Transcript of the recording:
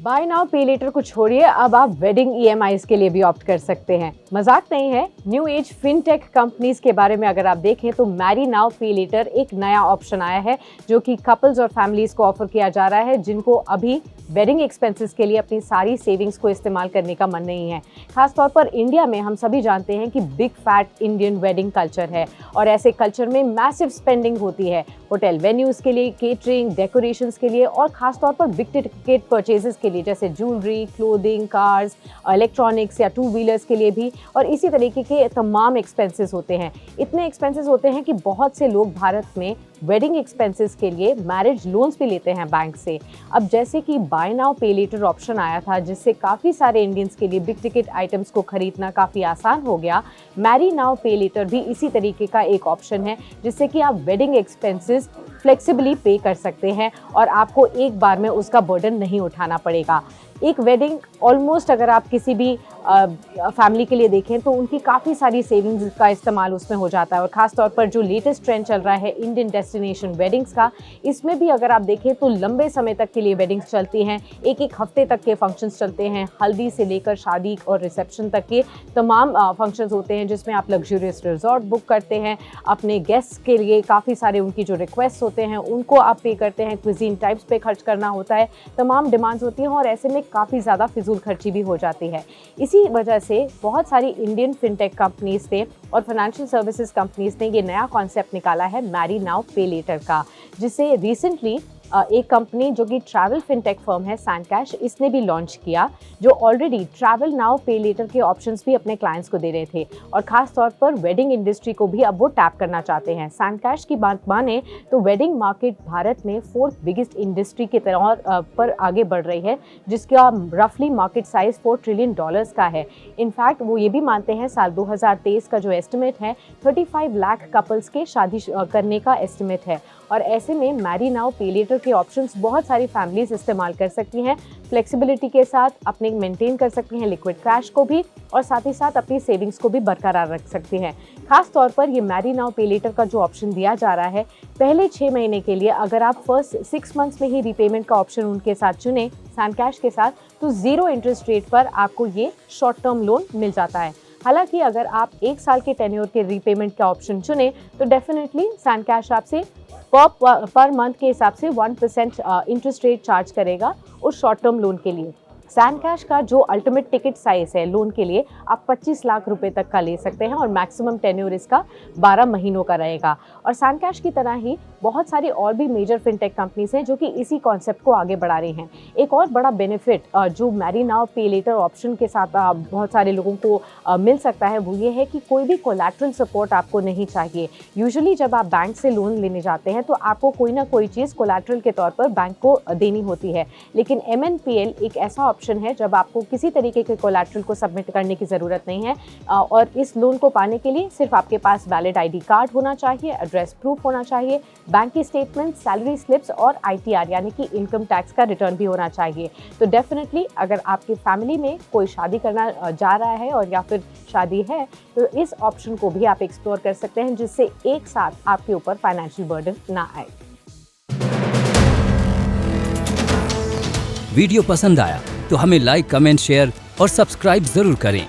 Bye now पे letter को छोड़िए, अब आप वेडिंग ईएमआईज के लिए भी ऑप्ट कर सकते हैं। मजाक नहीं है। न्यू एज फिनटेक कंपनीज के बारे में अगर आप देखें तो मैरी नाउ पे लेटर एक नया ऑप्शन आया है जो कि कपल्स और फैमिलीज को ऑफर किया जा रहा है जिनको अभी वेडिंग एक्सपेंसेस के लिए अपनी सारी सेविंग्स को इस्तेमाल करने का मन नहीं है। खासतौर पर इंडिया में हम सभी जानते हैं कि big fat Indian wedding culture है और ऐसे कल्चर में मैसिव स्पेंडिंग होती है होटल वेन्यूज के लिए, केटरिंग, डेकोरेशंस के लिए और खासतौर पर बिग टिकट परचेजेस के लिए जैसे ज्वेलरी, क्लोथिंग, कार्स, इलेक्ट्रॉनिक्स या टू व्हीलर्स के लिए भी, और इसी तरीके के तमाम एक्सपेंसेस होते हैं। इतने एक्सपेंसेस होते हैं कि बहुत से लोग भारत में वेडिंग एक्सपेंसेस के लिए मैरिज लोन्स भी लेते हैं बैंक से। अब जैसे कि बाय नाउ पे लेटर ऑप्शन आया था जिससे काफ़ी सारे इंडियंस के लिए बिग टिकट आइटम्स को खरीदना काफ़ी आसान हो गया, मैरी नाउ पे लेटर भी इसी तरीके का एक ऑप्शन है जिससे कि आप वेडिंग एक्सपेंसेस फ्लेक्सिबली पे कर सकते हैं और आपको एक बार में उसका बर्डन नहीं उठाना पड़ेगा। एक वेडिंग ऑलमोस्ट अगर आप किसी भी फैमिली के लिए देखें तो उनकी काफ़ी सारी सेविंग्स का इस्तेमाल उसमें हो जाता है और ख़ास तौर पर जो लेटेस्ट ट्रेंड चल रहा है इंडियन डेस्टिनेशन वेडिंग्स का, इसमें भी अगर आप देखें तो लंबे समय तक के लिए वेडिंग्स चलती हैं। एक एक हफ्ते तक के फंक्शंस चलते हैं, हल्दी से लेकर शादी और रिसेप्शन तक के तमाम फंक्शंस होते हैं जिसमें आप लग्जरियस रिजॉर्ट बुक करते हैं। अपने गेस्ट्स के लिए काफ़ी सारे उनकी जो रिक्वेस्ट होते हैं उनको आप पे करते हैं, क्विजीन टाइप्स पे खर्च करना होता है, तमाम डिमांड्स होती हैं और ऐसे में काफ़ी ज़्यादा फिजूल खर्ची भी हो जाती है। इसी वजह से बहुत सारी इंडियन फिनटेक कंपनीज ने और फाइनेंशियल सर्विसेज कंपनीज ने ये नया कॉन्सेप्ट निकाला है मैरी नाउ पे लेटर का, जिसे रिसेंटली एक कंपनी जो कि ट्रैवल फिनटेक फर्म है सैनकैश, इसने भी लॉन्च किया, जो ऑलरेडी ट्रैवल नाउ पे लेटर के ऑप्शंस भी अपने क्लाइंट्स को दे रहे थे और खास तौर पर वेडिंग इंडस्ट्री को भी अब वो टैप करना चाहते हैं। सैनकैश की बात माने तो वेडिंग मार्केट भारत में 4th बिगेस्ट इंडस्ट्री के तरह पर आगे बढ़ रही है जिसका रफली मार्केट साइज $4 ट्रिलियन का है। इनफैक्ट वो ये भी मानते हैं साल 2023 का जो एस्टिमेट है 35 लाख कपल्स के शादी करने का एस्टिमेट है और ऐसे में मैरी नाउ पे लेटर के ऑप्शंस बहुत सारी फैमिलीज इस्तेमाल कर सकती हैं, फ्लेक्सिबिलिटी के साथ अपने मेंटेन कर सकती हैं लिक्विड कैश को भी और साथ ही साथ अपनी सेविंग्स को भी बरकरार रख सकती हैं। खास तौर पर ये मैरी नाउ पे लेटर का जो ऑप्शन दिया जा रहा है पहले 6 महीने के लिए अगर आप फर्स्ट 6 मंथ्स में ही रीपेमेंट का ऑप्शन उनके साथ चुने सैनकैश के साथ तो 0 इंटरेस्ट रेट पर आपको ये शॉर्ट टर्म लोन मिल जाता है। हालांकि अगर आप 1 साल के टेन्योर के रीपेमेंट का ऑप्शन चुने तो डेफिनेटली सैनकैश आपसे पर मंथ के हिसाब से 1% इंटरेस्ट रेट चार्ज करेगा उस शॉर्ट टर्म लोन के लिए। सैनकैश का जो अल्टीमेट टिकट साइज है लोन के लिए आप 25 लाख रुपए तक का ले सकते हैं और मैक्सिमम टेन्योर इसका 12 महीनों का रहेगा। और सैनकैश की तरह ही बहुत सारी और भी मेजर फिनटेक कंपनीज हैं जो कि इसी कॉन्सेप्ट को आगे बढ़ा रही हैं। एक और बड़ा बेनिफिट जो मैरी नाउ पे लेटर ऑप्शन के साथ बहुत सारे लोगों को मिल सकता है वो ये है कि कोई भी कोलैटरल सपोर्ट आपको नहीं चाहिए। यूजुअली जब आप बैंक से लोन लेने जाते हैं तो आपको कोई ना कोई चीज़ कोलैटरल के तौर पर बैंक को देनी होती है, लेकिन MNPL एक ऐसा ऑप्शन है जब आपको किसी तरीके के कोलैटरल को सबमिट करने की ज़रूरत नहीं है और इस लोन को पाने के लिए सिर्फ आपके पास वैलिड ID कार्ड होना चाहिए, एड्रेस प्रूफ होना चाहिए, बैंक की स्टेटमेंट, सैलरी स्लिप्स और ITR यानी कि इनकम टैक्स का रिटर्न भी होना चाहिए। तो डेफिनेटली अगर आपकी फैमिली में कोई शादी करना जा रहा है और या फिर शादी है तो इस ऑप्शन को भी आप एक्सप्लोर कर सकते हैं जिससे एक साथ आपके ऊपर फाइनेंशियल बर्डन ना आए। वीडियो पसंद आया तो हमें लाइक, कमेंट, शेयर और सब्सक्राइब जरूर करें।